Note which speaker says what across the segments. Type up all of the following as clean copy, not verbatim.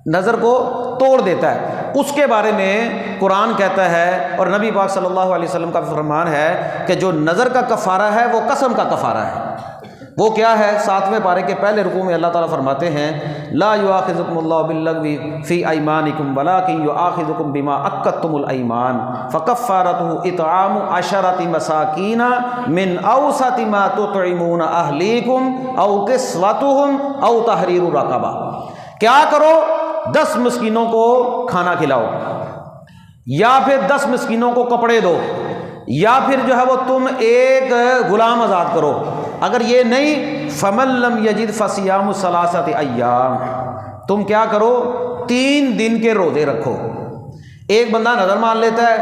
Speaker 1: نظر کو توڑ دیتا ہے، اس کے بارے میں قرآن کہتا ہے اور نبی پاک صلی اللہ علیہ وسلم کا فرمان ہے کہ جو نظر کا کفارہ ہے وہ قسم کا کفارہ ہے۔ وہ کیا ہے؟ 7ویں پارے کے پہلے رکوع میں اللہ تعالیٰ فرماتے ہیں لا یؤاخذکم اللہ باللغو فی ایمانکم ولکن یؤاخذکم بما عقدتم الایمان فکفارتہ اطعام 10 مساکین من اوسط ما تطعمون اہلیکم او کسوتہم او تحریر رقبہ۔ کیا کرو؟ 10 مسکینوں کو کھانا کھلاؤ، یا پھر 10 مسکینوں کو کپڑے دو، یا پھر جو ہے وہ تم ایک غلام آزاد کرو۔ اگر یہ نہیں فمن لم یجد فصیام 3 ایام، تم کیا کرو؟ 3 دن کے روزے رکھو۔ ایک بندہ نظر مان لیتا ہے،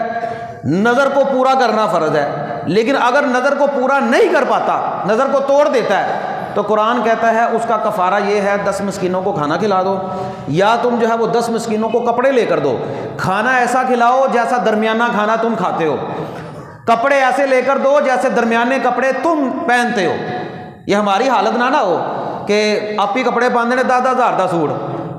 Speaker 1: نظر کو پورا کرنا فرض ہے، لیکن اگر نظر کو پورا نہیں کر پاتا، نظر کو توڑ دیتا ہے، تو قرآن کہتا ہے اس کا کفارہ یہ ہے 10 مسکینوں کو کھانا کھلا دو، یا تم جو ہے وہ 10 مسکینوں کو کپڑے لے کر دو۔ کھانا ایسا کھلاؤ جیسا درمیانہ کھانا تم کھاتے ہو، کپڑے ایسے لے کر دو جیسے درمیانے کپڑے تم پہنتے ہو۔ یہ ہماری حالت نہ ہو کہ آپ ہی کپڑے پاندے نے 10,000 دا سوٹ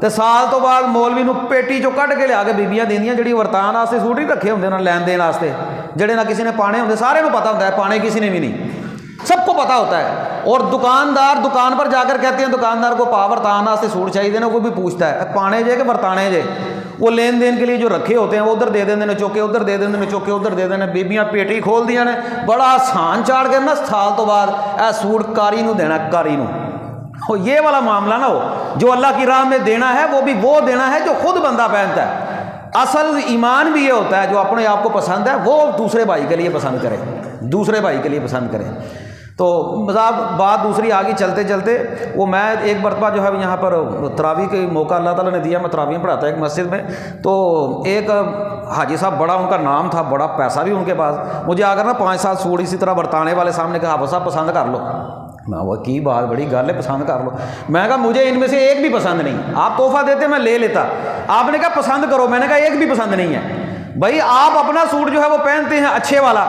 Speaker 1: تے سال تو بعد مولوی نو پیٹی چو کڈ کے لیا کے بیبیاں دیندیاں جڑی ورتان واسطے سوٹ ہی رکھے ہوندے نے لین دین واسطے، جڑے نہ کسی نے پانے ہوندے، سارے نو پتہ ہوتا ہے پانے کسی نے بھی نہیں، سب کو پتہ ہوتا ہے۔ اور دکاندار دکان پر جا کر کہتے ہیں دکاندار کو پا ورتان واسطے سوٹ چاہیے نا، کوئی بھی پوچھتا ہے پانے جے کہ ورتانے جے، وہ لین دین کے لیے جو رکھے ہوتے ہیں وہ ادھر دے دیندے نے چوکے، ادھر دے دیندے نے چوکے، ادھر دے دیندے نے، بیبیاں پیٹی کھول دیاں نے، بڑا آسان چاڑ کے نا سال تو بعد اے سوٹ کاری نو دینا، کاری نو۔ یہ والا معاملہ نہ ہو، جو اللہ کی راہ میں دینا ہے وہ بھی وہ دینا ہے جو خود بندہ پہنتا ہے۔ اصل ایمان بھی یہ ہوتا ہے جو اپنے آپ کو پسند ہے وہ دوسرے بھائی کے لیے پسند کرے، دوسرے بھائی کے لیے پسند کرے۔ تو مذاق بات دوسری آگے چلتے چلتے وہ میں ایک مرتبہ جو ہے یہاں پر تراویح کے موقع اللہ تعالیٰ نے دیا، میں تراویح پڑھاتا ایک مسجد میں، تو ایک حاجی صاحب بڑا ان کا نام تھا، بڑا پیسہ بھی ان کے پاس، مجھے آ کر نا 5-7 سوٹ اسی طرح برتانے والے سامنے کہا حافظ صاحب پسند کر لو۔ میں وہ کی بات بڑی گل ہے پسند کر لو، میں کہا مجھے ان میں سے ایک بھی پسند نہیں، آپ تحفہ دیتے میں لے لیتا، آپ نے کہا پسند کرو، میں نے کہا ایک بھی پسند نہیں ہے۔ بھائی آپ اپنا سوٹ جو ہے وہ پہنتے ہیں اچھے والا،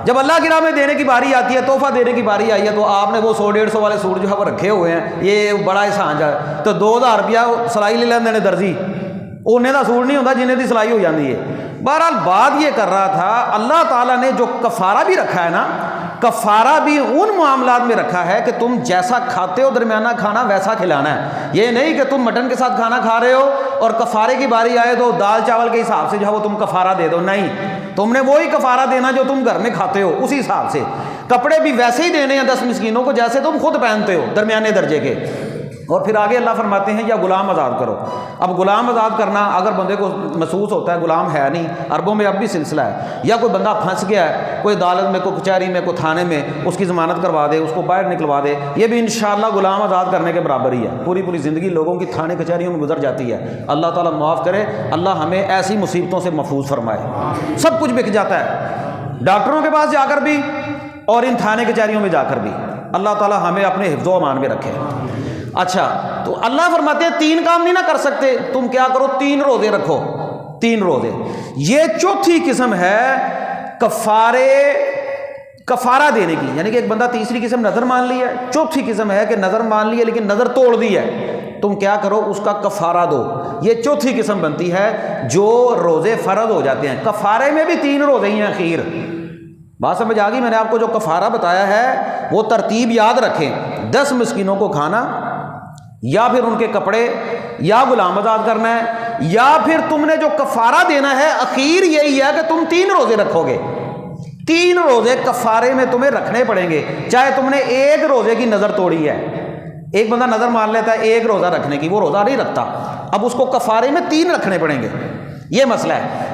Speaker 1: جب اللہ کی راہ میں دینے کی باری آتی ہے، تحفہ دینے کی باری آئی ہے، تو آپ نے وہ 100-150 والے سوٹ جو ہے وہ رکھے ہوئے ہیں، یہ بڑا احسان جا، تو 2,000 روپیہ سلائی لے لیندے نے درزی، انہیں دا سوٹ نہیں ہوتا جنہیں دی سلائی ہو جاتی ہے۔ بہرحال بات یہ کر رہا تھا اللہ تعالیٰ نے جو کفارہ بھی رکھا ہے نا، کفارہ بھی ان معاملات میں رکھا ہے کہ تم جیسا کھاتے ہو درمیانہ کھانا ویسا کھلانا ہے۔ یہ نہیں کہ تم مٹن کے ساتھ کھانا کھا رہے ہو اور کفارے کی باری آئے تو دال چاول کے حساب سے جو ہے وہ تم کفارہ دے دو، نہیں، تم نے وہی کفارہ دینا جو تم گھر میں کھاتے ہو اسی حساب سے۔ کپڑے بھی ویسے ہی دینے ہیں 10 مسکینوں کو جیسے تم خود پہنتے ہو درمیانے درجے کے۔ اور پھر آگے اللہ فرماتے ہیں یا غلام آزاد کرو۔ اب غلام آزاد کرنا اگر بندے کو محسوس ہوتا ہے غلام ہے نہیں، عربوں میں اب بھی سلسلہ ہے، یا کوئی بندہ پھنس گیا ہے کوئی عدالت میں، کوئی کچہری میں، کوئی تھانے میں، اس کی ضمانت کروا دے، اس کو باہر نکلوا دے، یہ بھی انشاءاللہ غلام آزاد کرنے کے برابر ہی ہے۔ پوری پوری زندگی لوگوں کی تھانے کچہریوں میں گزر جاتی ہے، اللہ تعالیٰ معاف کرے، اللہ ہمیں ایسی مصیبتوں سے محفوظ فرمائے۔ سب کچھ بک جاتا ہے، ڈاکٹروں کے پاس جا کر بھی اور ان تھانے کچہریوں میں جا کر بھی، اللہ تعالیٰ ہمیں اپنے حفظ و امان میں رکھے۔ اچھا، تو اللہ فرماتے ہیں 3 کام نہیں نہ کر سکتے، تم کیا کرو؟ 3 روزے رکھو، 3 روزے۔ یہ چوتھی قسم ہے کفارہ دینے کی، یعنی کہ ایک بندہ تیسری قسم نظر مان لی ہے، چوتھی قسم ہے کہ نظر مان لی ہے لیکن نظر توڑ دی ہے، تم کیا کرو؟ اس کا کفارہ دو۔ یہ چوتھی قسم بنتی ہے جو روزے فرض ہو جاتے ہیں۔ کفارے میں بھی 3 روزے ہی ہیں اخیر، بات سمجھ آ گئی؟ میں نے آپ کو جو کفارہ بتایا ہے وہ ترتیب یاد رکھیں، 10 مسکینوں کو کھانا، یا پھر ان کے کپڑے، یا غلام آزاد کرنا ہے، یا پھر تم نے جو کفارہ دینا ہے اخیر یہی ہے کہ تم 3 روزے رکھو گے۔ 3 روزے کفارے میں تمہیں رکھنے پڑیں گے، چاہے تم نے 1 روزے کی نظر توڑی ہے۔ ایک بندہ نظر مان لیتا ہے 1 روزہ رکھنے کی، وہ روزہ نہیں رکھتا، اب اس کو کفارے میں 3 رکھنے پڑیں گے، یہ مسئلہ ہے۔